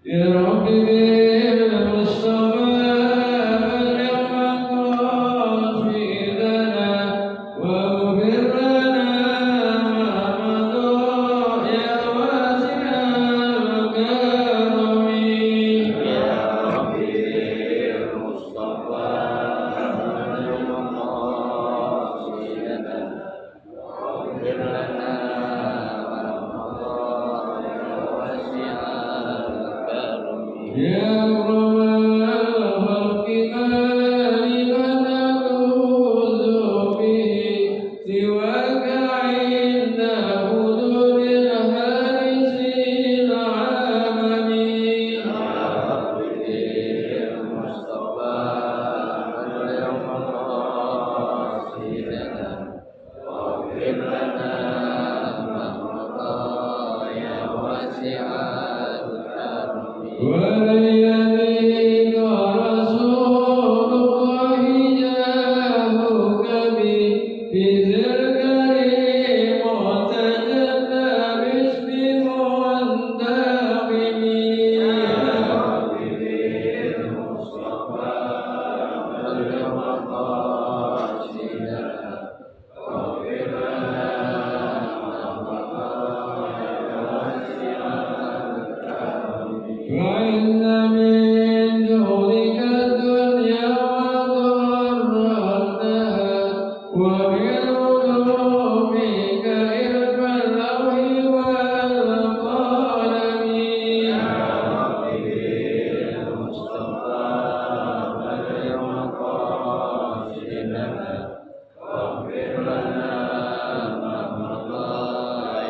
يا رب بالمصطفى بلغ مقاصدنا واغفر لنا ما مضى يا واسع الكرم. يا رب بالمصطفى بلغ مقاصدنا واغفر لنا ما مضى يا واسع الكرم. يا أكرم الخلق ما لنعوذ به سواك عند حدود الحارس العالم. يا رب بالمصطفى بلغ مقاصدنا واغفر لنا ما مضى يا واسع الكرم. ولن يليق رسول الله جاهك بذي الكريم وتجلى باسم منتقم. يا رب بالمصطفى بلغ مقاصدنا واغفر لنا ما مضى يا واسع الكرم. وإن من جودك الدنيا وضرتها ومن علومك علم اللوح والقلم. يا رب بالمصطفى بلغ مقاصدنا واغفر لنا ما مضى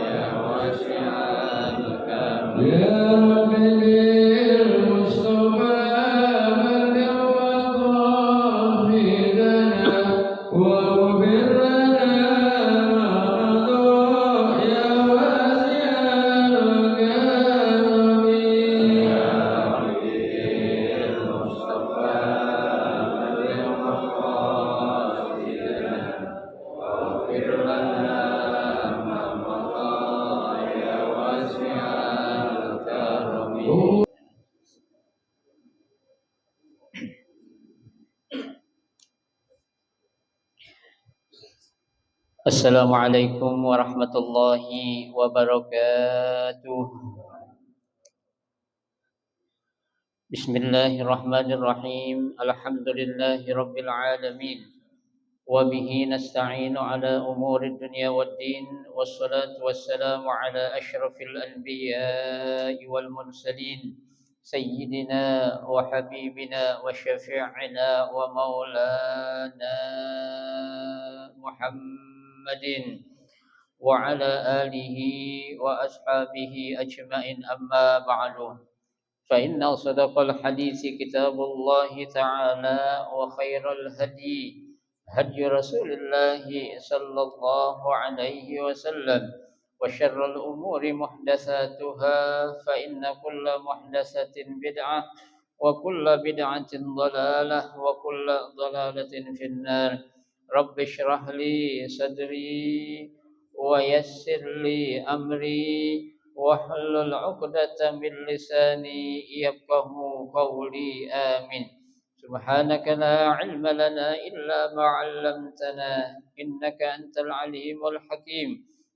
يا واسع الكرم. يا رب بالمصطفى بلغ مقاصدنا واغفر لنا ما مضى يا واسع الكرم. يا رب بالمصطفى بلغ مقاصدنا واغفر لنا ما مضى يا واسع الكرم. Assalamualaikum warahmatullahi wabarakatuh. Bismillahirrahmanirrahim. Alhamdulillahi rabbil alamin. وبه نستعين على أمور الدنيا والدين والصلاة والسلام على أشرف الأنبياء والمرسلين سيدنا وحبيبنا وشفيعنا ومولانا محمد وعلى آله وأصحابه أجمعين. أما بعد، فإن صدق الحديث كتاب الله تعالى وخير الهدي هدي رسول الله صلى الله عليه وسلم وشر الأمور محدثاتها فإن كل محدثة بدعة وكل بدعة ضلالة وكل ضلالة في النار. رب اشرح لي صدري ويسر لي أمري واحلل عقدة من لساني يفقه قولي آمين. سبحانك لا علم لنا إلا ما علمتنا إنك أنت العليم الحكيم.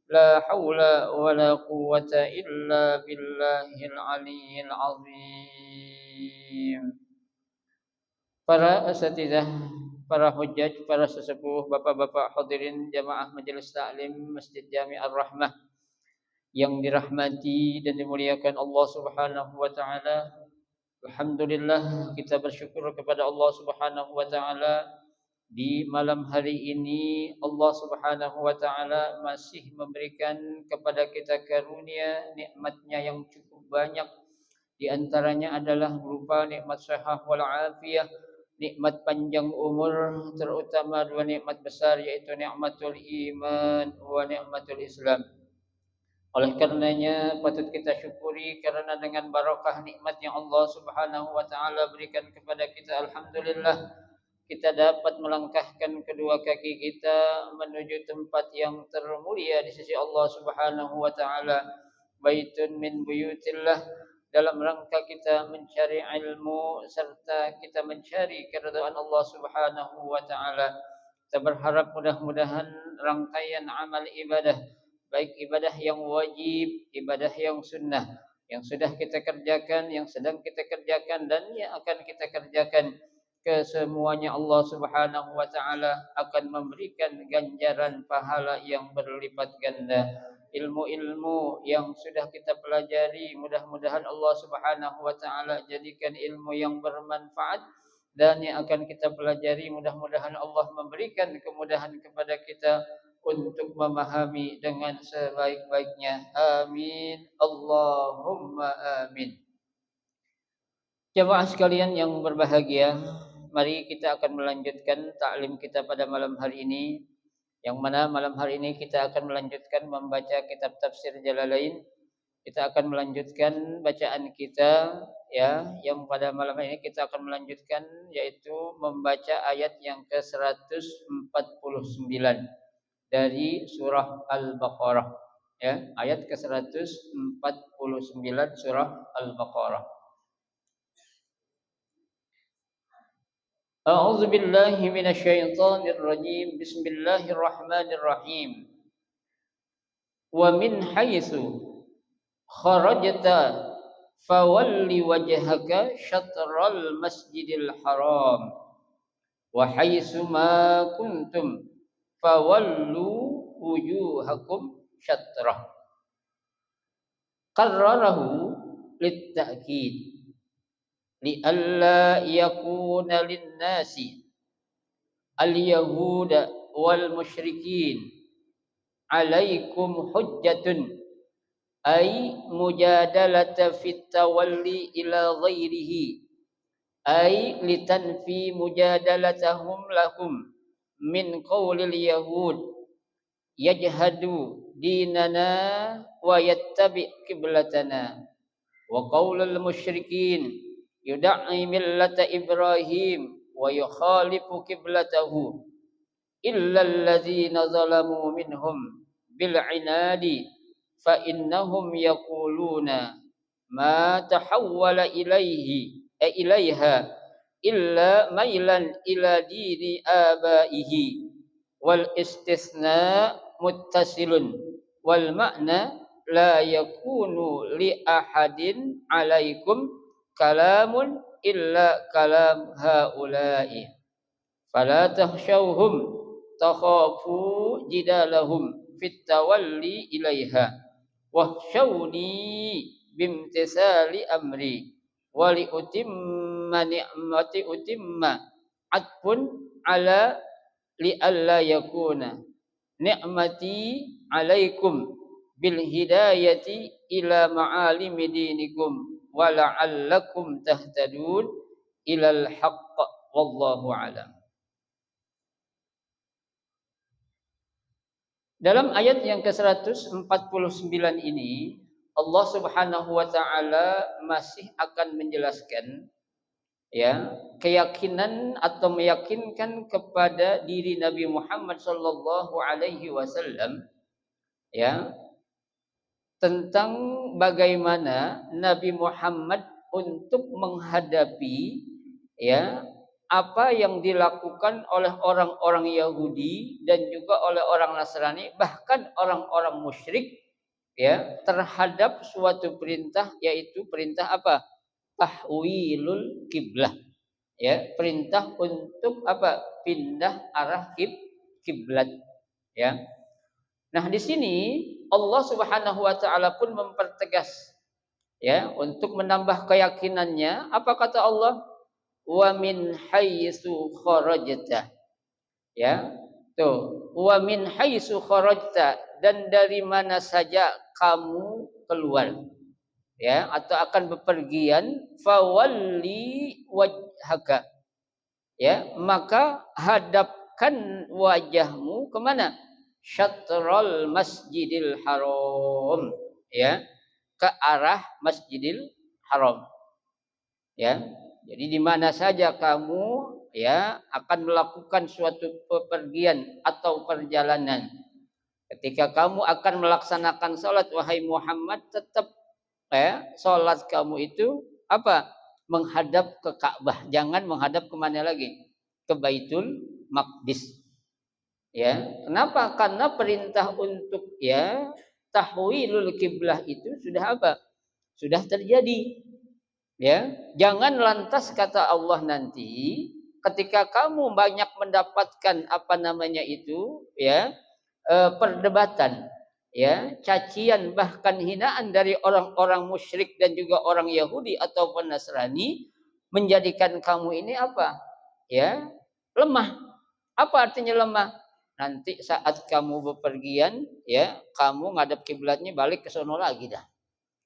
لا حول ولا قوة إلا بالله العلي العظيم. Para asatidzah, para hujjaj, para sesepuh, bapak-bapak hadirin jamaah majelis taklim Masjid Jami Ar-Rahmah yang dirahmati dan dimuliakan Allah Subhanahu wa taala. Alhamdulillah, kita bersyukur kepada Allah Subhanahu wa taala di malam hari ini Allah Subhanahu wa taala masih memberikan kepada kita karunia nikmat-Nya yang cukup banyak. Di antaranya adalah berupa nikmat sehat wal afiyah, nikmat panjang umur, terutama dua nikmat besar yaitu nikmatul iman wa nikmatul Islam. Oleh karenanya patut kita syukuri karena dengan barakah nikmat yang Allah Subhanahu wa taala berikan kepada kita, alhamdulillah kita dapat melangkahkan kedua kaki kita menuju tempat yang termulia di sisi Allah Subhanahu wa taala. Baitun min buyutillah, dalam rangka kita mencari ilmu serta kita mencari keridhaan Allah Subhanahu wa taala. Kita berharap mudah-mudahan rangkaian amal ibadah, baik ibadah yang wajib, ibadah yang sunnah, yang sudah kita kerjakan, yang sedang kita kerjakan dan yang akan kita kerjakan, kesemuanya Allah Subhanahu wa taala akan memberikan ganjaran pahala yang berlipat ganda. Ilmu-ilmu yang sudah kita pelajari, mudah-mudahan Allah Subhanahu wa taala jadikan ilmu yang bermanfaat, dan yang akan kita pelajari mudah-mudahan Allah memberikan kemudahan kepada kita untuk memahami dengan sebaik-baiknya. Amin. Allahumma amin. Jemaah sekalian yang berbahagia, mari kita akan melanjutkan taklim kita pada malam hari ini, yang mana malam hari ini kita akan melanjutkan membaca kitab tafsir Jalalain. Kita akan melanjutkan bacaan kita, ya, yang pada malam ini kita akan melanjutkan yaitu membaca ayat yang ke-149 dari surah Al-Baqarah, ya, ayat ke-149 surah Al-Baqarah. A'udzu billahi minasyaitonir rajim. Bismillahirrahmanirrahim. Wa min haitsu kharajta fawalli wajhaka syatral masjidil haram wa haitsu ma kuntum fawallu wujuhakum syatrah. Qarrarahu litta'kid li'alla yakuna lin-nasi al-yahuda wal musyrikin 'alaikum hujjatun ay mujadalata fit tawalli ila ghairihi ay litanfi mujadalatahum lakum min qawlil yahud yajhadu dinana wa yattabi qiblatana wa qawlul musyrikin yud'i millata ibrahim wa yukhalifu qiblatahu illa alladzina zalamu minhum bil inadi fa innahum yaquluna ma tahawwala ilaiha illa mailan ila dini abaihi wal istisna muttasilun wal makna la yakunu li ahadin alaikum kalamun illa kalam haula'i fala tahshawhum takhafu jidalahum fit tawalli ilaiha wahsyawni bimtisali amri wali utimma ni'mati utimma atpun ala li alla yakuna ni'mati alaikum bil hidayati ila ma'alimi dinikum wa la'allakum tahtadun ilal haqq wallahu alam. Dalam ayat yang ke-149 ini Allah Subhanahu wa taala masih akan menjelaskan, ya, keyakinan atau meyakinkan kepada diri Nabi Muhammad sallallahu alaihi wasallam, ya, tentang bagaimana Nabi Muhammad untuk menghadapi, ya, apa yang dilakukan oleh orang-orang Yahudi dan juga oleh orang Nasrani, bahkan orang-orang musyrik, ya, terhadap suatu perintah, yaitu perintah apa? Tahwilul kiblah, ya, perintah untuk apa? Pindah arah kiblat, ya. Nah, di sini Allah Subhanahu wa taala pun mempertegas, ya, untuk menambah keyakinannya. Apa kata Allah? Wa min haitsu kharajta, ya, tuh, wa min haitsu kharajta, dan dari mana saja kamu keluar, ya, atau akan bepergian, fawalli wajhaka, ya, maka hadapkan wajahmu kemana? Syatral masjidil haram, ya, ke arah masjidil haram, ya. Jadi di mana saja kamu, ya, akan melakukan suatu pepergian atau perjalanan, ketika kamu akan melaksanakan salat, wahai Muhammad, tetap salat kamu itu apa? Menghadap ke Ka'bah, jangan menghadap kemana lagi? Ke Baitul Maqdis. Ya, kenapa? Karena perintah untuk tahwilul kiblah itu sudah apa? Sudah terjadi. Ya, jangan lantas kata Allah nanti ketika kamu banyak mendapatkan apa namanya itu perdebatan, cacian bahkan hinaan dari orang-orang musyrik dan juga orang Yahudi ataupun Nasrani menjadikan kamu ini apa? Ya, lemah. Apa artinya lemah? Nanti saat kamu bepergian, kamu ngadep kiblatnya balik ke sono lagi dah.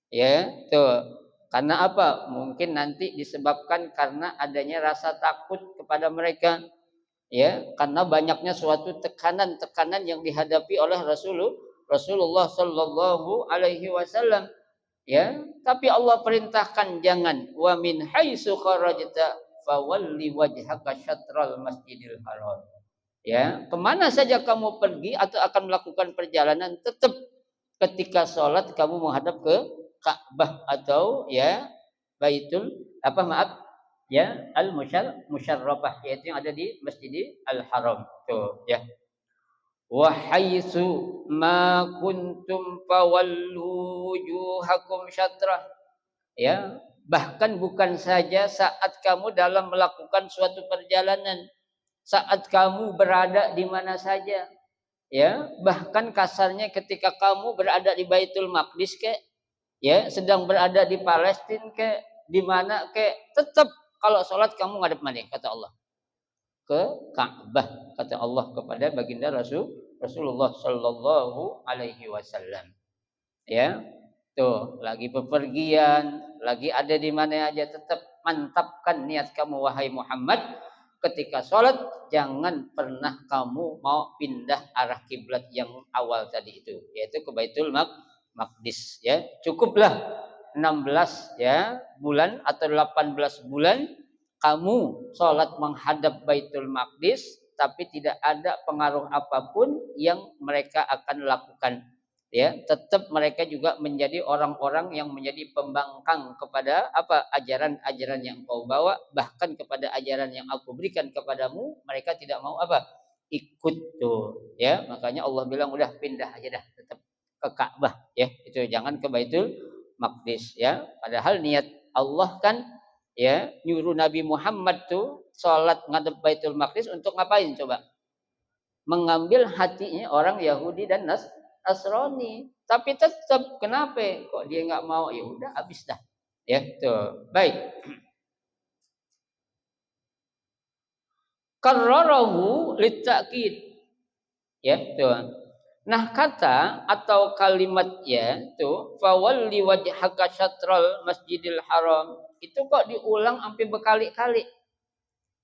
Ya, tuh. Karena apa? Mungkin nanti disebabkan karena adanya rasa takut kepada mereka. Ya, karena banyaknya suatu tekanan-tekanan yang dihadapi oleh Rasulullah Shallallahu Alaihi Wasallam. Ya, tapi Allah perintahkan jangan. Wa min haitsu kharajta fawalli wajhaka syatral masjidil haram. Ya, kemana saja kamu pergi atau akan melakukan perjalanan, tetap ketika sholat kamu menghadap ke Ka'bah atau Baitul al musyarrafah, yaitu yang ada di Masjidil Haram tuh ya. Wa haitsu ma kuntum fawallu wujuhakum syatrah. Ya, bahkan bukan saja saat kamu dalam melakukan suatu perjalanan, saat kamu berada di mana saja, bahkan kasarnya ketika kamu berada di Baitul Maqdis sedang berada di Palestina di mana tetap kalau sholat kamu ngadep mana kata Allah? Ke Ka'bah kata Allah kepada baginda Rasulullah Shallallahu Alaihi Wasallam. Ya, tuh lagi bepergian, lagi ada di mana aja, tetap mantapkan niat kamu wahai Muhammad. Ketika sholat jangan pernah kamu mau pindah arah kiblat yang awal tadi itu, yaitu ke Baitul Maqdis. Ya, cukuplah 16 bulan atau 18 bulan kamu sholat menghadap Baitul Maqdis, tapi tidak ada pengaruh apapun yang mereka akan lakukan. Ya, tetap mereka juga menjadi orang-orang yang menjadi pembangkang kepada ajaran-ajaran yang kau bawa, bahkan kepada ajaran yang aku berikan kepadamu mereka tidak mau ikut tuh. Ya, makanya Allah bilang udah pindah aja dah, tetap ke Ka'bah, itu jangan ke Baitul Maqdis. Ya, padahal niat Allah kan nyuruh Nabi Muhammad tuh sholat ngadep Baitul Maqdis untuk ngapain coba? Mengambil hatinya orang Yahudi dan Nasrani. Tapi tetap kenapa kok dia nggak mau? Ya udah habis dah. Ya, tuh. Baik. Karrarahu litakid. Ya, tuh. Nah, kata atau kalimat tuh fawalli wajhaka syatral masjidil haram itu kok diulang sampai berkali-kali.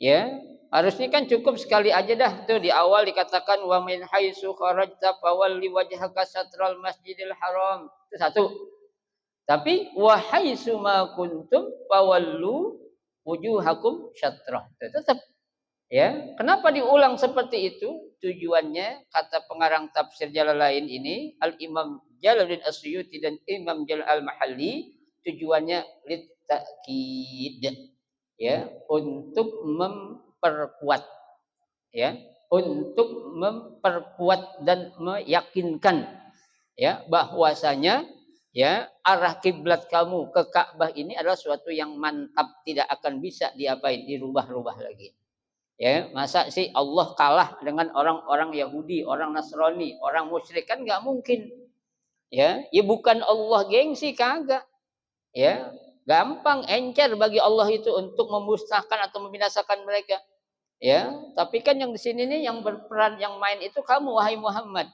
Ya, harusnya kan cukup sekali aja dah tuh di awal dikatakan wa min haitsu kharajta fawalli wajhaka syatral masjidil haram. Itu satu. Tapi wa haitsu ma kuntum fawallu wujuhakum syatrah. Tetap kenapa diulang seperti itu? Tujuannya kata pengarang tafsir Jalalain ini Al-Imam Jalaluddin As-Suyuti dan Imam Jalal Al-Mahalli, tujuannya litakid. Untuk memperkuat, untuk memperkuat dan meyakinkan bahwasanya arah kiblat kamu ke Ka'bah ini adalah suatu yang mantap, tidak akan bisa dirubah-rubah lagi. Masa sih Allah kalah dengan orang-orang Yahudi, orang Nasrani, orang musyrik? Kan nggak mungkin. Bukan Allah gengsi, kagak. Gampang, encer bagi Allah itu untuk memusnahkan atau membinasakan mereka. Tapi kan yang di sini nih yang berperan, yang main itu kamu wahai Muhammad.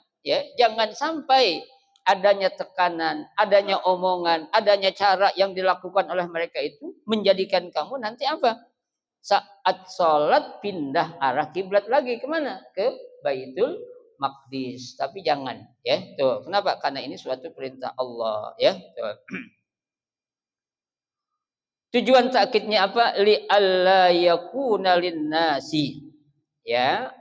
Jangan sampai adanya tekanan, adanya omongan, adanya cara yang dilakukan oleh mereka itu menjadikan kamu nanti saat sholat pindah arah kiblat lagi kemana? Ke Baitul Maqdis. Tapi jangan. Tuh. Kenapa? Karena ini suatu perintah Allah. Tuh. Tujuan takkidnya apa? Li alla yakuna linnasi.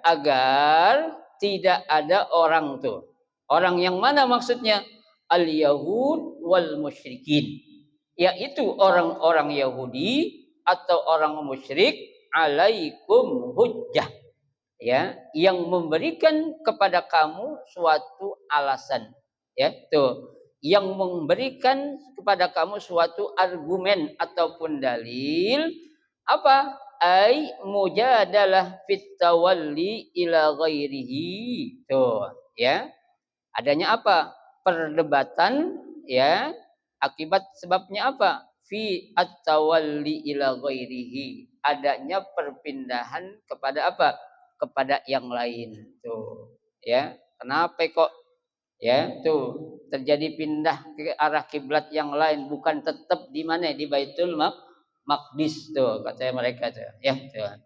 Agar tidak ada orang tuh. Orang yang mana maksudnya? Al-yahud wal musyrikin. yaitu orang-orang Yahudi atau orang musyrik, alaikum hujjah, ya, yang memberikan kepada kamu suatu alasan, ya, tuh, yang memberikan kepada kamu suatu argumen ataupun dalil apa? Ai mujadalah fit tawalli ila ghairihi. Tuh, ya. Adanya apa? Perdebatan, ya. Akibat sebabnya apa? Fi at-tawalli ila ghairihi. Adanya perpindahan kepada apa? Kepada yang lain. Tuh, ya. Kenapa kok ya tuh terjadi pindah ke arah kiblat yang lain, bukan tetap di mana, di Baitul Maqdis tuh kata mereka tuh, ya tuh.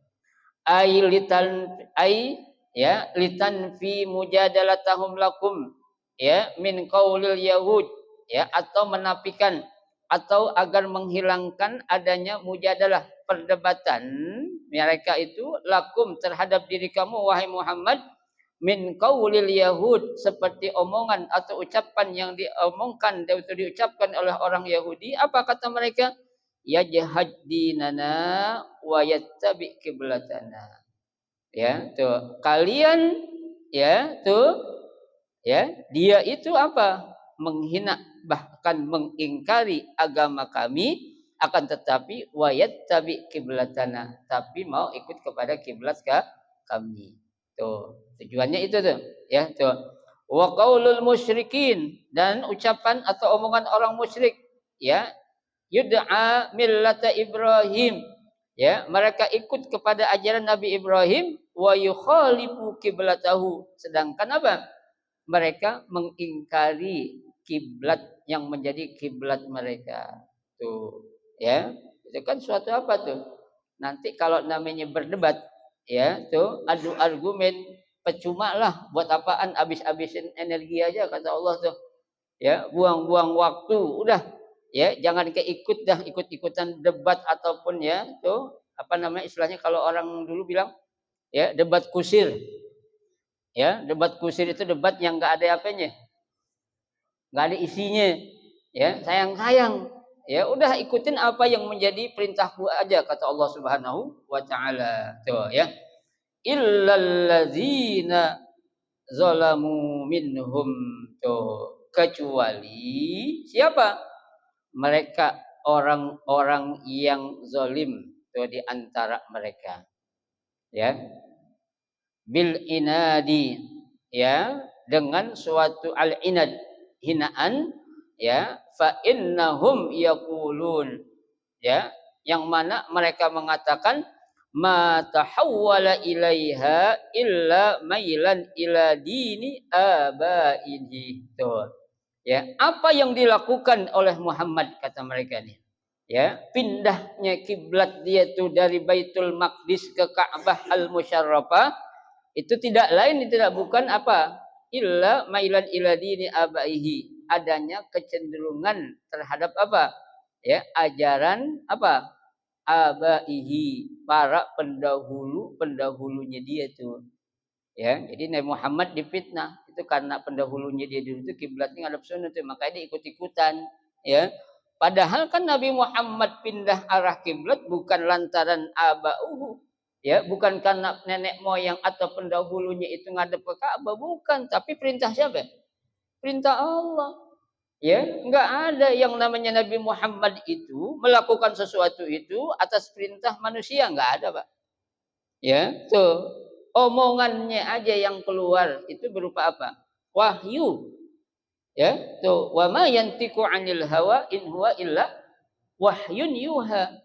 Ai litan ai ya litan fi mujadalatahum lakum, ya, min qaulil yahud, ya, atau menafikan atau agar menghilangkan adanya mujadalah perdebatan mereka itu lakum terhadap diri kamu wahai Muhammad, min qaulil yahud, seperti omongan atau ucapan yang diomongkan atau diucapkan oleh orang Yahudi. Apa kata mereka? Yajhad dinana wa yattabi kiblatana. Ya, tuh. Kalian, ya, tuh, ya, dia itu apa? Menghina, bahkan mengingkari agama kami, akan tetapi wa yattabi kiblatana, tapi mau ikut kepada kiblat kami. Tuh, tujuannya itu tuh, ya, tuh. Wa qaulul musyrikin, dan ucapan atau omongan orang musyrik, ya, yud'a millata Ibrahim, ya, mereka ikut kepada ajaran Nabi Ibrahim, wa yukhalifu kiblatahu, sedangkan apa? Mereka mengingkari kiblat yang menjadi kiblat mereka. Tuh, ya. Itu kan suatu apa tuh? Nanti kalau namanya berdebat, ya, tuh adu argumen, percuma lah, buat apaan habis-habisin energi aja kata Allah tuh. Ya, buang-buang waktu, udah, ya, jangan keikut dah, ikut-ikutan debat ataupun, ya, tuh apa namanya istilahnya kalau orang dulu bilang, ya, debat kusir. Ya, debat kusir itu debat yang enggak ada apanya, enggak ada isinya. Ya, sayang-sayang. Ya, udah ikutin apa yang menjadi perintahku aja kata Allah Subhanahu wa taala. Tuh, ya. Illal ladzina zalamu minhum, tuh, kecuali siapa? Mereka orang-orang yang zalim tuh di antara mereka. Ya. Bil inadi, ya, dengan suatu al-inad, hinaan, ya, fa innahum yaqulun, ya, yang mana mereka mengatakan ma tahawwala ilaiha illa mailan ila dini abaihi. Tuh, ya, apa yang dilakukan oleh Muhammad kata mereka nih, ya, pindahnya kiblat dia tuh dari Baitul Maqdis ke Ka'bah al-Musyarrafah, itu tidak lain, tidak bukan apa? Illa mailan ila dini abaihi, adanya kecenderungan terhadap apa? Ya, ajaran apa? Abaihi, para pendahulunya dia tuh. Ya, jadi Nabi Muhammad difitnah itu karena pendahulunya dia dulu itu kiblatnya ngadep sana tuh, makanya dia ikut-ikutan, ya. Padahal kan Nabi Muhammad pindah arah kiblat bukan lantaran abauhu, ya, bukan karena nenek moyang atau pendahulunya itu ngadep ke Ka'bah, bukan, tapi perintah siapa? Perintah Allah. Ya, enggak ada yang namanya Nabi Muhammad itu melakukan sesuatu itu atas perintah manusia, enggak ada, Pak. Ya, tuh. Omongannya aja yang keluar itu berupa apa? Wahyu. Ya, tuh, wa ma yantiqu 'anil hawa in huwa illa wahyun yuha.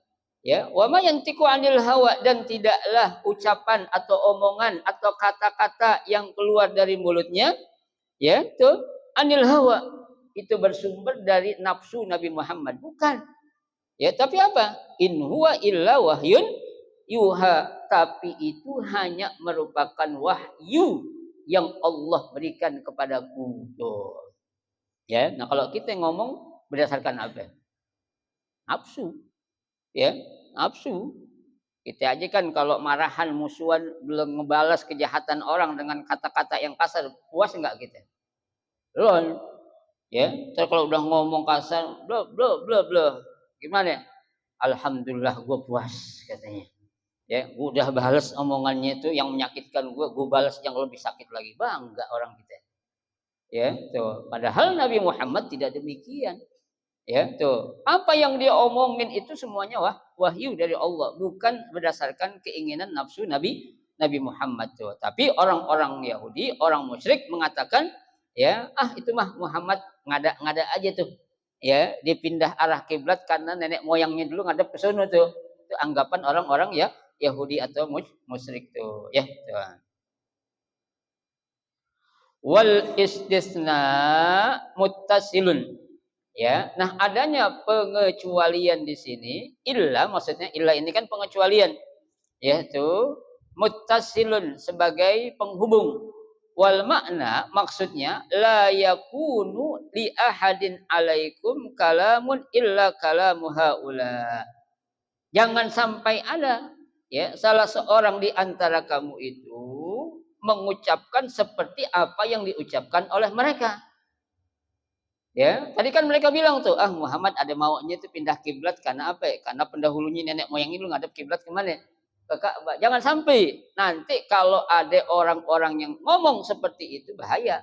Ya, wa ma yantiqu 'anil hawa, dan tidaklah ucapan atau omongan atau kata-kata yang keluar dari mulutnya, ya, tuh, anil hawa, itu bersumber dari nafsu Nabi Muhammad, bukan. Ya, tapi apa? In huwa illa wahyun yuha, tapi itu hanya merupakan wahyu yang Allah berikan kepadaku. Tuh. Ya, nah kalau kita ngomong berdasarkan apa? Nafsu. Ya, nafsu. Kita aja kan kalau marahan, musuhan, belum ngebalas kejahatan orang dengan kata-kata yang kasar, puas enggak kita? Belum. Ya, terus kalau udah ngomong kasar, bla bla bla bla. Gimana? Alhamdulillah gue puas katanya. Ya, gue udah balas omongannya itu yang menyakitkan gue balas yang lebih sakit lagi. Bangga orang kita. Ya, tuh. Padahal Nabi Muhammad tidak demikian. Ya, tuh. Apa yang dia omongin itu semuanya wahyu dari Allah, bukan berdasarkan keinginan nafsu Nabi Muhammad tuh. Tapi orang-orang Yahudi, orang musyrik mengatakan, ya, itu mah Muhammad ngada-ngada aja tuh. Ya, dipindah arah kiblat karena nenek moyangnya dulu ngadep ke sono tuh. Itu anggapan orang-orang ya Yahudi atau musyrik tuh, ya. Tuh. Wal istisna muttasilun. Ya, nah adanya pengecualian di sini, illa maksudnya illa ini kan pengecualian, yaitu muttasilun sebagai penghubung. Wal makna maksudnya la yakunu li ahadin alaikum kalamun illa kalamu haula. Jangan sampai ada ya salah seorang di antara kamu itu mengucapkan seperti apa yang diucapkan oleh mereka. Ya, tadi kan mereka bilang tuh, Muhammad ada maunya tuh pindah kiblat karena apa ya? Karena pendahulunya nenek moyangnya lu ngadep kiblat kemana? Ke Ka'bah. Jangan sampai nanti kalau ada orang-orang yang ngomong seperti itu bahaya.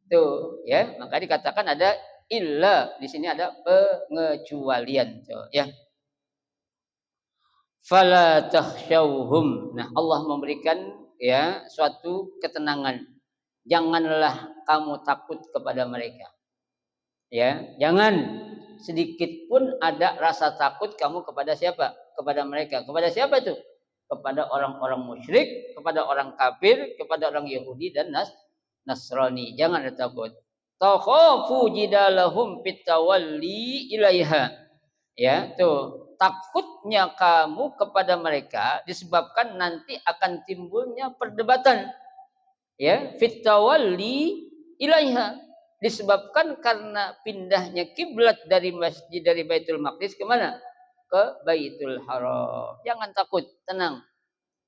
Tuh, ya. Maka dikatakan ada illa, di sini ada pengecualian, tuh, ya. Fala takhshawhum. Nah, Allah memberikan ya suatu ketenangan. Janganlah kamu takut kepada mereka. Ya, jangan sedikit pun ada rasa takut kamu kepada siapa? Kepada mereka. Kepada siapa itu? Kepada orang-orang musyrik, kepada orang kafir, kepada orang Yahudi dan Nasrani. Jangan ada takut. Takhafu jidalahum pitawalli ilaiha. Ya, tuh. Takutnya kamu kepada mereka disebabkan nanti akan timbulnya perdebatan. Ya, fitawalli ilaiha. Disebabkan karena pindahnya kiblat dari masjid dari Baitul Maqdis ke mana? Ke Baitul Haram. Jangan takut, tenang.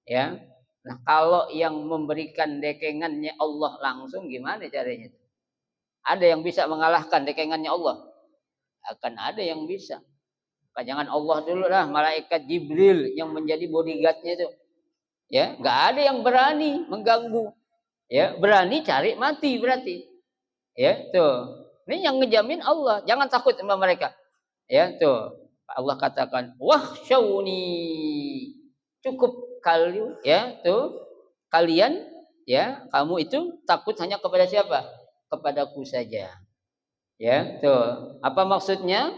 Ya. Nah, kalau yang memberikan dekengannya Allah langsung gimana caranya? Ada yang bisa mengalahkan dekengannya Allah? Akan ada yang bisa. Jangan Allah dulu lah, malaikat Jibril yang menjadi bodyguardnya itu. Ya, nggak ada yang berani mengganggu. Ya, berani cari mati berarti. Ya, tuh. Ini yang ngejamin Allah. Jangan takut sama mereka. Ya, tuh. Allah katakan, "Wahsyauni." Cukup kali ya, tuh. Kalian ya, kamu itu takut hanya kepada siapa? Kepadaku saja. Ya, tuh. Apa maksudnya?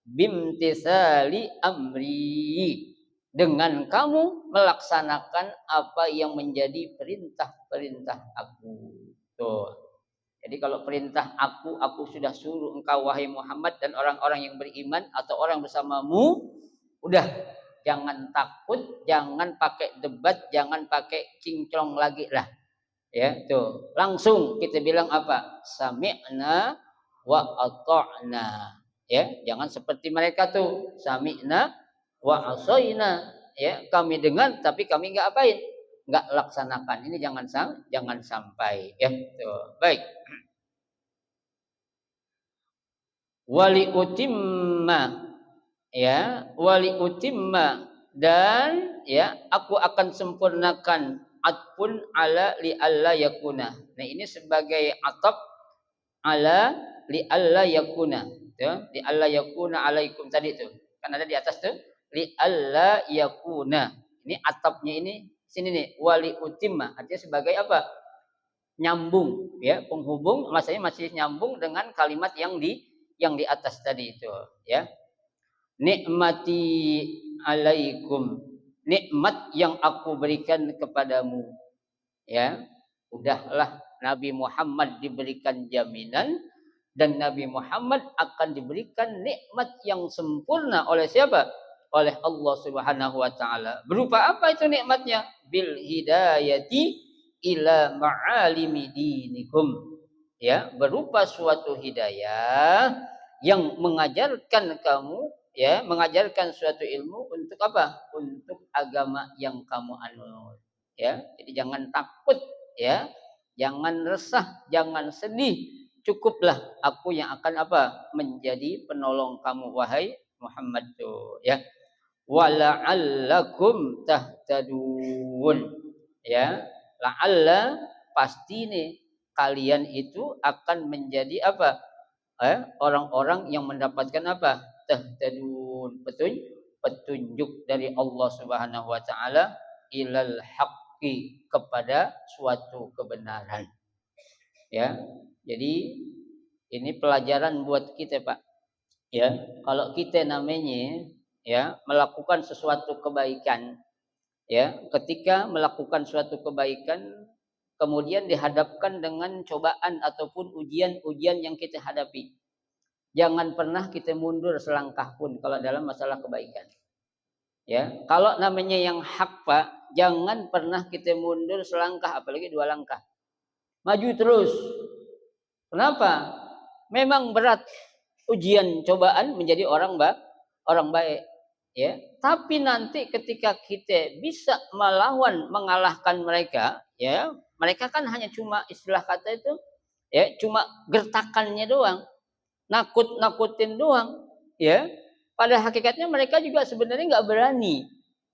Bimtisali amri. Dengan kamu melaksanakan apa yang menjadi perintah-perintah aku. Tuh. Jadi kalau perintah aku sudah suruh engkau wahai Muhammad dan orang-orang yang beriman atau orang bersamamu, udah jangan takut, jangan pakai debat, jangan pakai cinclong lagi lah. Ya, tuh. Langsung kita bilang apa? Sami'na wa ata'na. Ya, jangan seperti mereka tuh. Sami'na wa asaina. Ya, kami dengar tapi kami enggak apain? Enggak laksanakan. Ini jangan sampai. Ya, tuh. Baik. Wali utimma, ya, wali utimma, dan ya aku akan sempurnakan atpun ala li alla yakuna. Nah, ini sebagai atap ala li alla yakuna, ya, li alla yakuna alaikum tadi itu kan ada di atas tuh li alla yakuna. Ini atapnya ini sini nih, wali utimma artinya sebagai apa? Nyambung, ya, penghubung, maksudnya masih nyambung dengan kalimat yang di atas tadi itu, ya. Nikmati alaikum, nikmat yang aku berikan kepadamu, ya. Udahlah, Nabi Muhammad diberikan jaminan dan Nabi Muhammad akan diberikan nikmat yang sempurna oleh siapa? Oleh Allah Subhanahu wa taala. Berupa apa itu nikmatnya? Bil hidayati ila ma'alimi dinikum. Ya, berupa suatu hidayah yang mengajarkan kamu, ya, mengajarkan suatu ilmu untuk apa? Untuk agama yang kamu anut. Ya, jadi jangan takut, ya. Jangan resah, jangan sedih. Cukuplah aku yang akan apa? Menjadi penolong kamu wahai Muhammad tuh ya. Wala'allakum tahtadun ya. La'alla pasti nih kalian itu akan menjadi apa? Orang-orang yang mendapatkan apa? Tahtadun, petunjuk dari Allah Subhanahu wa taala ilal haqqi, kepada suatu kebenaran. Ya. Jadi ini pelajaran buat kita, Pak. Ya, kalau kita namanya ya melakukan sesuatu kebaikan, ya, ketika melakukan suatu kebaikan kemudian dihadapkan dengan cobaan ataupun ujian-ujian yang kita hadapi, jangan pernah kita mundur selangkah pun kalau dalam masalah kebaikan. Ya, kalau namanya yang hak, Pak, jangan pernah kita mundur selangkah, apalagi 2 langkah. Maju terus. Kenapa? Memang berat ujian cobaan menjadi orang baik, ya. Tapi nanti ketika kita bisa melawan, mengalahkan mereka, ya, mereka kan hanya cuma istilah kata itu, ya, cuma gertakannya doang, nakut-nakutin doang, ya. Pada hakikatnya mereka juga sebenarnya nggak berani,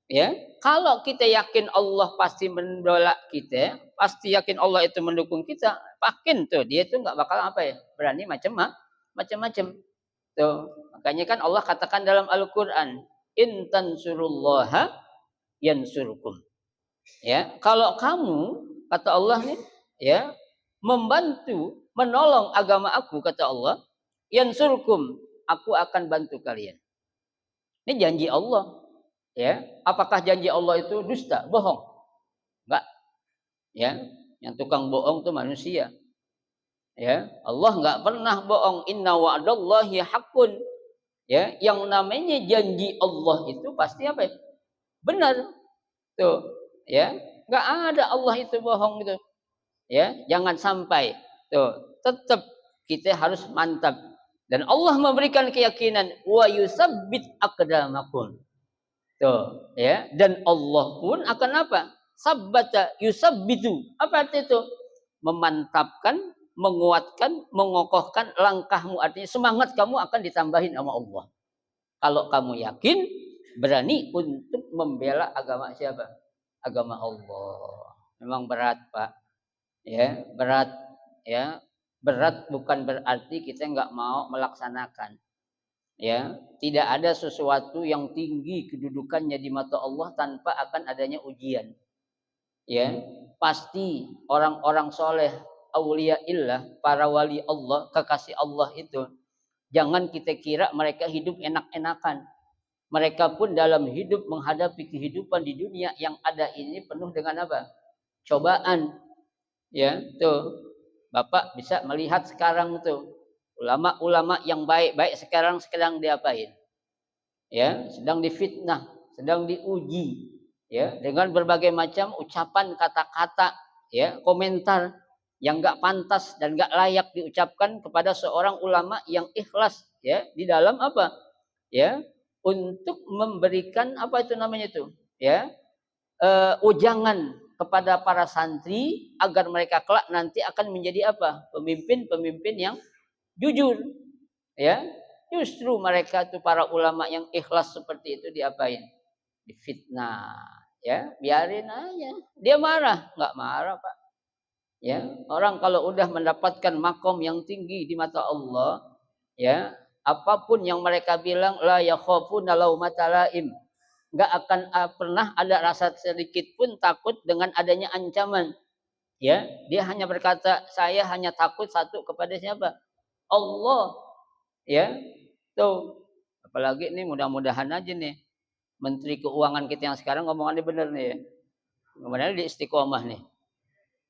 ya. Kalau kita yakin Allah pasti menolak kita, pasti yakin Allah itu mendukung kita, yakin tuh dia tuh nggak bakal apa ya, berani macam-macam. Tuh, makanya kan Allah katakan dalam Al-Qur'an, "In tansurullaha yansurkum." Ya, kalau kamu kata Allah nih, ya, membantu, menolong agama aku kata Allah, yansurkum, aku akan bantu kalian. Ini janji Allah, ya. Apakah janji Allah itu dusta, bohong? Enggak, ya. Yang tukang bohong itu manusia. Ya, Allah enggak pernah bohong. Inna wa'dallahi haqqun. Ya, yang namanya janji Allah itu pasti apa ya? Benar. Tuh, ya. Enggak ada Allah itu bohong gitu. Ya, jangan sampai. Tuh, tetap kita harus mantap. Dan Allah memberikan keyakinan wa yusabbit aqdamakum. Tuh, ya. Dan Allah pun akan apa? Sabbata yusabbitu. Apa arti itu? Memantapkan, menguatkan, mengokohkan langkahmu. Artinya semangat kamu akan ditambahin sama Allah. Kalau kamu yakin, berani untuk membela agama siapa? Agama Allah. Memang berat, Pak. Ya, berat. Ya, berat bukan berarti kita nggak mau melaksanakan. Ya, tidak ada sesuatu yang tinggi kedudukannya di mata Allah tanpa akan adanya ujian. Ya, pasti orang-orang soleh, aulia illah, para wali Allah, kekasih Allah itu, jangan kita kira mereka hidup enak-enakan. Mereka pun dalam hidup menghadapi kehidupan di dunia yang ada ini penuh dengan apa? Cobaan. Ya, tuh. Bapak bisa melihat sekarang tuh ulama-ulama yang baik-baik sekarang sedang diapain? Ya, sedang difitnah, sedang diuji, ya, dengan berbagai macam ucapan, kata-kata, ya, komentar yang enggak pantas dan enggak layak diucapkan kepada seorang ulama yang ikhlas, ya, di dalam apa? Ya, untuk memberikan apa itu namanya itu? Ya, ujangan kepada para santri agar mereka kelak nanti akan menjadi apa? Pemimpin-pemimpin yang jujur, ya. Justru mereka tuh para ulama yang ikhlas seperti itu diapain? Difitnah, ya. Biarin aja. Dia marah, enggak marah, Pak. Ya, orang kalau udah mendapatkan makom yang tinggi di mata Allah, ya, apapun yang mereka bilang la yakhafuna laumata laim, enggak akan pernah ada rasa sedikit pun takut dengan adanya ancaman. Ya, dia hanya berkata, saya hanya takut satu kepada siapa? Allah. Ya, tuh. Apalagi nih mudah-mudahan aja nih Menteri Keuangan kita yang sekarang ngomongannya benar nih ya. Mudah-mudahan di istiqomah nih.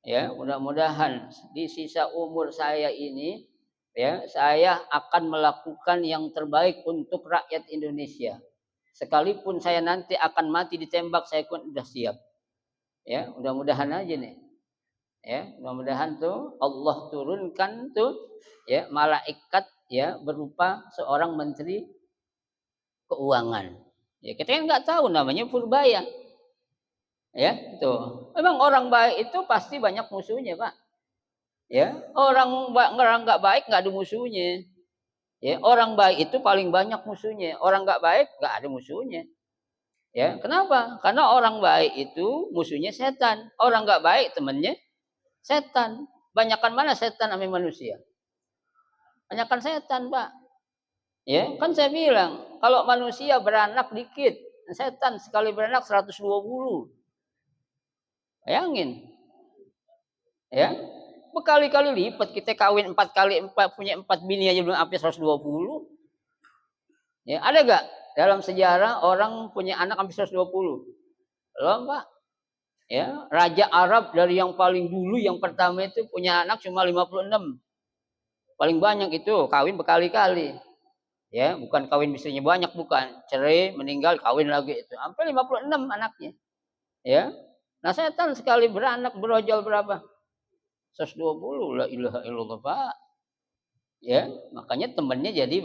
Ya, mudah-mudahan di sisa umur saya ini, ya, saya akan melakukan yang terbaik untuk rakyat Indonesia. Sekalipun saya nanti akan mati ditembak, saya pun sudah siap. Ya, mudah-mudahan aja nih. Ya, mudah-mudahan tuh Allah turunkan tuh, ya, malaikat, ya, berupa seorang menteri keuangan. Ya, kita kan nggak tahu namanya Purbaya. Ya, tuh. Memang orang baik itu pasti banyak musuhnya, Pak. Ya, orang nggak baik nggak ada musuhnya. Ya, orang baik itu paling banyak musuhnya. Orang nggak baik nggak ada musuhnya. Ya, kenapa? Karena orang baik itu musuhnya setan. Orang nggak baik temennya setan. Banyakan mana setan sama manusia? Banyakan setan, Pak. Ya, kan saya bilang, kalau manusia beranak dikit, setan sekali beranak 120. Bayangin, ya. Berkali-kali lipat kita kawin 4 kali 4 punya 4 bini aja belum sampai 120. Ya, ada gak dalam sejarah orang punya anak sampai 120? Belum, Pak. Ya, raja Arab dari yang paling dulu yang pertama itu punya anak cuma 56. Paling banyak itu kawin berkali-kali. Ya, bukan kawin istrinya banyak, bukan. Cerai, meninggal, kawin lagi itu. Sampai 56 anaknya. Ya. Nah, setan sekali beranak berojol berapa? 120. La ilaha illallah, Pak. Ya, makanya temannya jadi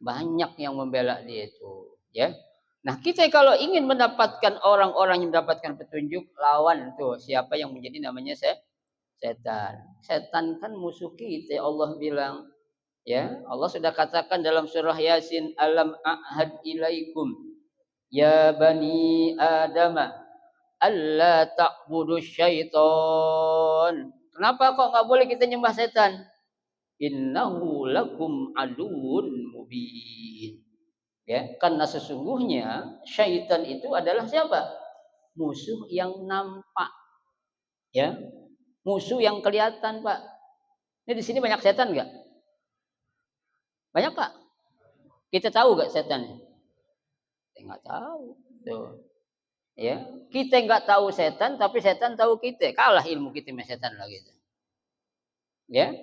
banyak yang membela dia itu, ya. Nah, kita kalau ingin mendapatkan orang-orang yang mendapatkan petunjuk, lawan tuh siapa yang menjadi namanya setan. Setan kan musuh kita, Allah bilang. Ya, Allah sudah katakan dalam surah Yasin, alam a'had ilaikum ya bani adama alla ta'budu syaiton. Kenapa kok nggak boleh kita nyembah setan? Innahu lakum aduun mubin. Ya, karena sesungguhnya syaitan itu adalah siapa? Musuh yang nampak. Ya, musuh yang kelihatan, Pak. Ini di sini banyak setan nggak? Banyak, Pak. Kita tahu nggak setannya? Kita nggak tahu. Tuh. Ya, kita nggak tahu setan, tapi setan tahu kita. Kalah ilmu kita sama setan lagi. Ya,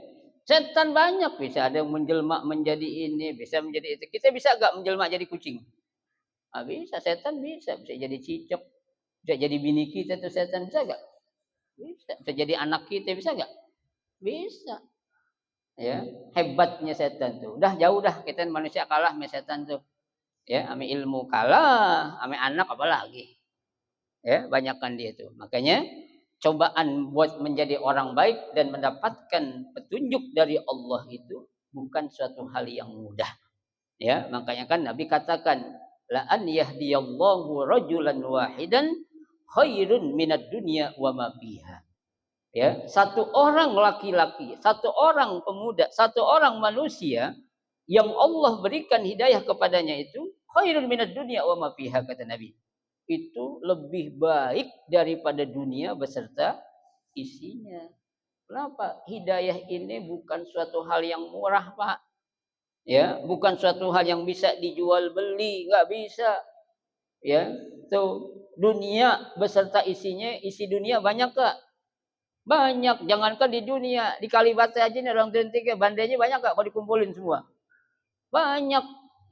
setan banyak, bisa ada yang menjelma menjadi ini, bisa menjadi itu. Kita bisa nggak menjelma jadi kucing? Ah, bisa, setan bisa jadi cicak, bisa jadi bini kita tuh setan, bisa nggak? Bisa jadi anak kita, bisa nggak? Bisa. Ya, hebatnya setan tuh. Udah jauh dah kita manusia kalah sama setan tuh. Ya, ame ilmu kalah, ame anak apalagi. Ya, banyakkan dia itu. Makanya cobaan buat menjadi orang baik dan mendapatkan petunjuk dari Allah itu bukan suatu hal yang mudah. Ya, makanya kan Nabi katakan, la an yahdiyallahu rajulan wahidan khairun minad dunya wa ma fiha. Ya, satu orang laki-laki, satu orang pemuda, satu orang manusia yang Allah berikan hidayah kepadanya itu khairun minad dunya wa ma fiha, kata Nabi. Itu lebih baik daripada dunia beserta isinya. Kenapa? Hidayah ini bukan suatu hal yang murah, Pak. Ya, bukan suatu hal yang bisa dijual beli, nggak bisa. Ya, tuh dunia beserta isinya, isi dunia banyak, Kak. Banyak, jangankan di dunia, di Kalibata aja nih orang Trentiga, bandanya banyak Kak kalau dikumpulin semua. Banyak,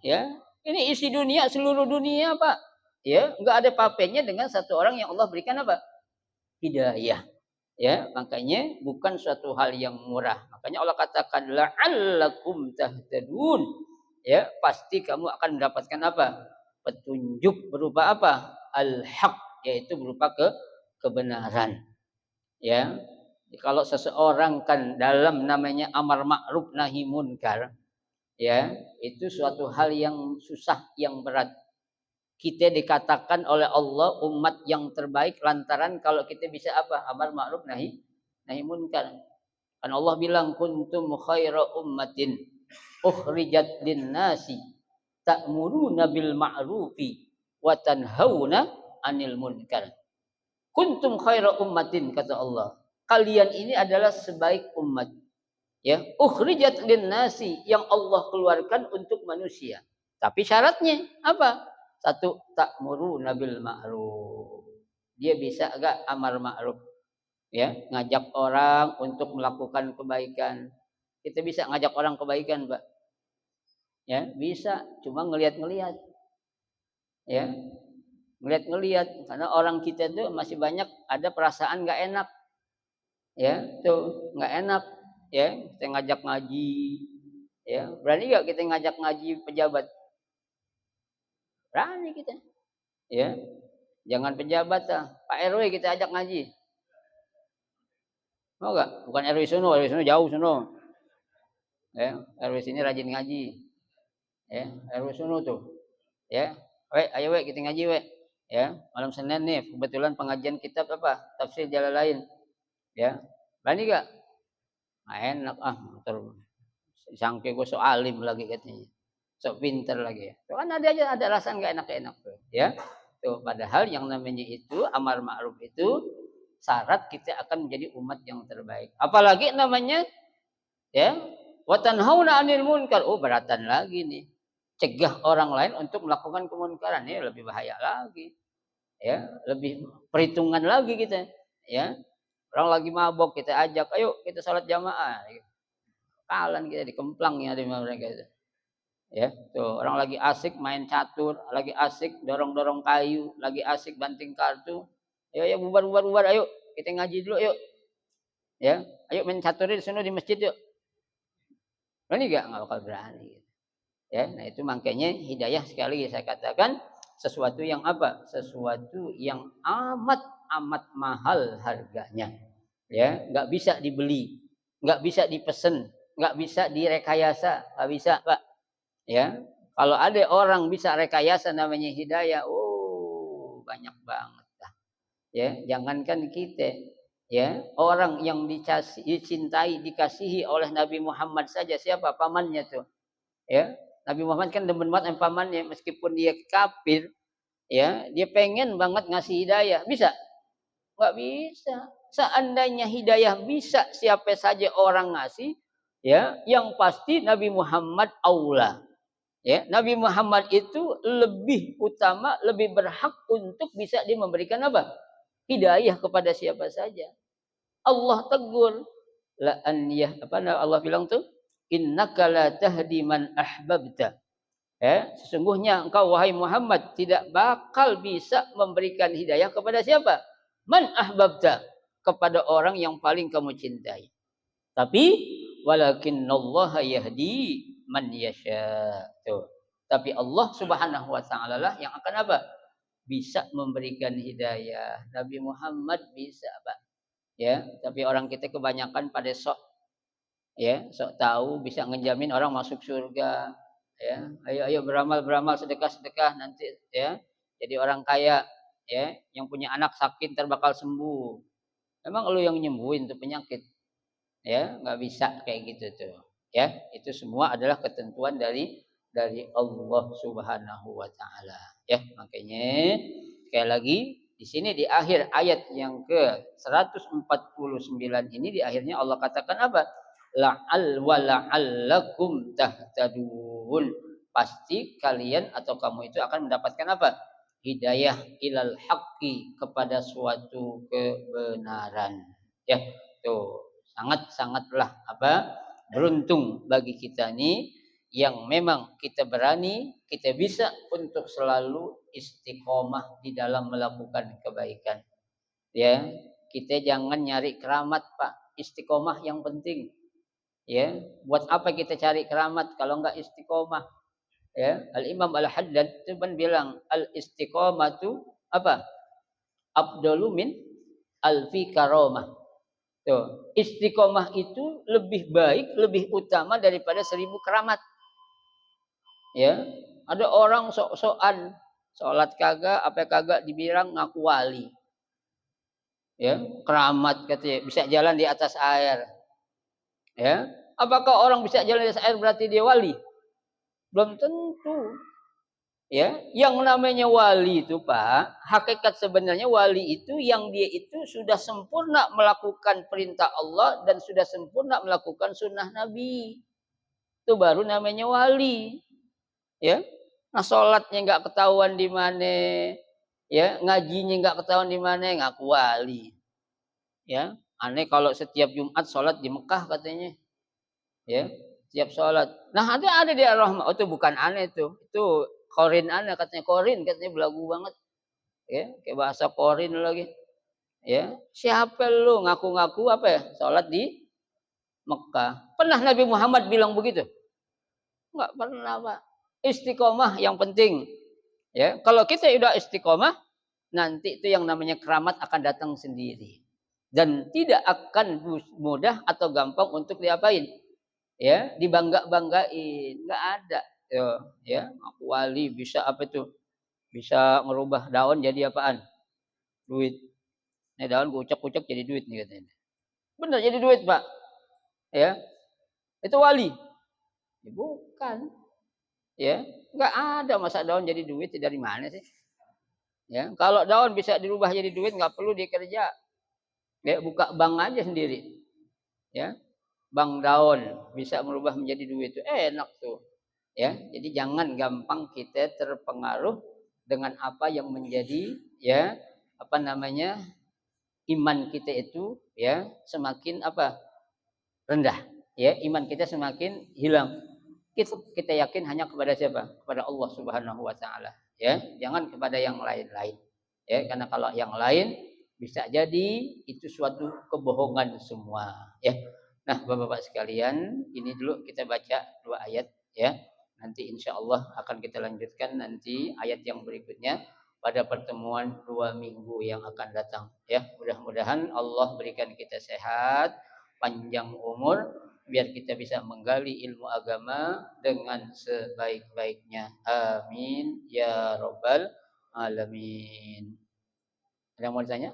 ya. Ini isi dunia, seluruh dunia, Pak. Ya, enggak ada papenya dengan satu orang yang Allah berikan apa? Hidayah. Ya, makanya bukan suatu hal yang murah. Makanya Allah katakan la'allakum tahtadun. Ya, pasti kamu akan mendapatkan apa? Petunjuk berupa apa? Al-haq, yaitu berupa kebenaran. Ya, kalau seseorang kan dalam namanya amar ma'ruf nahi munkar, ya, itu suatu hal yang susah, yang berat. Kita dikatakan oleh Allah umat yang terbaik lantaran kalau kita bisa apa? Amar ma'ruf nahi munkar. Kan Allah bilang kuntum khaira ummatin ukhrijat lin-nasi ta'muruna bil ma'rufi wa tanhauna 'anil munkar. Kuntum khaira ummatin, kata Allah. Kalian ini adalah sebaik umat. Ya, ukhrijat lin-nasi, yang Allah keluarkan untuk manusia. Tapi syaratnya apa? Satu, ta'muruna bil ma'ruf. Dia bisa enggak amar ma'ruf? Ya, ngajak orang untuk melakukan kebaikan. Kita bisa ngajak orang kebaikan, Pak. Ya, bisa, cuma ngelihat-ngelihat. Ya, ngelihat-ngelihat, karena orang kita tuh masih banyak ada perasaan nggak enak. Ya, tuh nggak enak. Ya, kita ngajak ngaji. Ya, berani nggak kita ngajak ngaji pejabat? Berani kita. Ya, jangan pejabat lah, Pak RW kita ajak ngaji. Mau nggak? Bukan RW sono jauh sono. Ya, RW sini rajin ngaji. Ya, RW sono tuh. Ya. Ayo kita ngaji Ya, malam Senin nih kebetulan pengajian kitab apa? Tafsir Jalalain. Ya. Berani gak? Nah, enak motor sangke gue so alim lagi katanya. So pinter lagi ya. Tuh kan ada aja ada alasan gak enak-enak tuh, ya. Tuh padahal yang namanya itu amar ma'ruf itu syarat kita akan menjadi umat yang terbaik. Apalagi namanya ya wa tanhauna 'anil munkar. Oh, beratan lagi nih. Cegah orang lain untuk melakukan kemunkaran ini lebih bahaya lagi. Ya, lebih perhitungan lagi kita. Ya. Orang lagi mabok kita ajak, ayo kita salat jamaah. Kalan kita dikemplang ya di mereka itu. Ya, tuh orang lagi asik main catur, lagi asik dorong-dorong kayu, lagi asik banting kartu. Ya bubar, ayo kita ngaji dulu yuk. Ya, ayo main catur di sana di masjid yuk. Berani nggak bakal berani. Ya, nah itu makanya hidayah sekali lagi saya katakan sesuatu yang apa? Sesuatu yang amat mahal harganya. Ya, nggak bisa dibeli, nggak bisa dipesen, nggak bisa direkayasa, nggak bisa, Pak. Ya, kalau ada orang bisa rekayasa namanya hidayah, oh banyak banget dah. Ya, jangankan kita, ya orang yang dicintai, dikasihi oleh Nabi Muhammad saja siapa pamannya tuh, ya Nabi Muhammad kan demen banget sama pamannya meskipun dia kafir, ya dia pengen banget ngasih hidayah, bisa? Nggak bisa. Seandainya hidayah bisa siapa saja orang ngasih, ya yang pasti Nabi Muhammad aula. Ya, Nabi Muhammad itu lebih utama, lebih berhak untuk bisa dia memberikan apa? Hidayah kepada siapa saja. Allah tegur, la an apa Allah bilang tuh, innaka la tahdi man ahbabta. Ya, sesungguhnya engkau wahai Muhammad tidak bakal bisa memberikan hidayah kepada siapa? Man ahbabta, kepada orang yang paling kamu cintai. Tapi walakinallaha yahdi man yasha. Tuh. Tapi Allah Subhanahu wa taala lah yang akan apa? Bisa memberikan hidayah. Nabi Muhammad bisa, Pak. Ya, tapi orang kita kebanyakan pada sok sok tahu bisa ngejamin orang masuk surga. Ya, ayo beramal sedekah nanti ya. Jadi orang kaya ya, yang punya anak sakit terbakal sembuh. Emang lu yang nyembuhin tuh penyakit? Ya nggak bisa kayak gitu tuh, ya itu semua adalah ketentuan dari Allah Subhanahu wa taala, ya makanya sekali lagi di sini di akhir ayat yang ke 149 ini di akhirnya Allah katakan apa? La'allakum tahtadun, pasti kalian atau kamu itu akan mendapatkan apa? Hidayah ilal haqqi, kepada suatu kebenaran, ya tuh sangatlah beruntung bagi kita nih yang memang kita berani, kita bisa untuk selalu istiqomah di dalam melakukan kebaikan. Ya, kita jangan nyari keramat, Pak. Istiqomah yang penting. Ya, buat apa kita cari keramat kalau enggak istiqomah? Ya, Al-Imam Al-Haddad itu kan bilang al-istiqomatu apa? Afdalu min alfi karamah. Tuh, istiqomah itu lebih baik, lebih utama daripada 1000 keramat. Ya, ada orang sok-sokan sholat kagak, apa kagak dibilang ngaku wali. Ya, keramat katanya, bisa jalan di atas air. Ya, apakah orang bisa jalan di atas air berarti dia wali? Belum tentu. Ya, yang namanya wali itu Pak, hakikat sebenarnya wali itu yang dia itu sudah sempurna melakukan perintah Allah dan sudah sempurna melakukan sunnah Nabi. Itu baru namanya wali. Ya, nah sholatnya nggak ketahuan di mana, ya ngajinya nggak ketahuan di mana, ngaku wali. Ya, aneh kalau setiap Jumat sholat di Mekah katanya. Ya, setiap sholat. Nah ada di Ar-Rahman. Oh, itu bukan aneh tuh. Itu Korin aneh katanya, Korin katanya belagu banget. Ya, kayak bahasa Korin lagi. Ya, siapa lu ngaku-ngaku apa ya? Sholat di Mekah. Pernah Nabi Muhammad bilang begitu? Enggak pernah, Pak. Istiqomah yang penting. Ya, kalau kita udah istiqomah, nanti itu yang namanya keramat akan datang sendiri. Dan tidak akan mudah atau gampang untuk diapain? Ya, dibangga-banggain. Enggak ada. ya, aku wali bisa apa itu, bisa ngerubah daun jadi apaan? Duit. Nih daun kucek-kucek jadi duit nih katanya. Bener jadi duit, Pak. Ya, itu wali. Ya, bukan. Ya, nggak ada masa daun jadi duit dari mana sih? Ya, kalau daun bisa dirubah jadi duit nggak perlu dia kerja. Ya, buka bank aja sendiri. Ya, bank daun bisa merubah menjadi duit itu enak tuh. Ya, jadi jangan gampang kita terpengaruh dengan apa yang menjadi ya apa namanya iman kita itu ya semakin apa rendah ya iman kita semakin hilang kita yakin hanya kepada siapa kepada Allah Subhanahu Wa Taala ya jangan kepada yang lain-lain ya karena kalau yang lain bisa jadi itu suatu kebohongan semua ya nah bapak-bapak sekalian ini dulu kita baca 2 ayat ya nanti insya Allah akan kita lanjutkan nanti ayat yang berikutnya pada pertemuan 2 minggu yang akan datang ya mudah-mudahan Allah berikan kita sehat panjang umur biar kita bisa menggali ilmu agama dengan sebaik-baiknya amin ya robbal alamin ada yang mau ditanya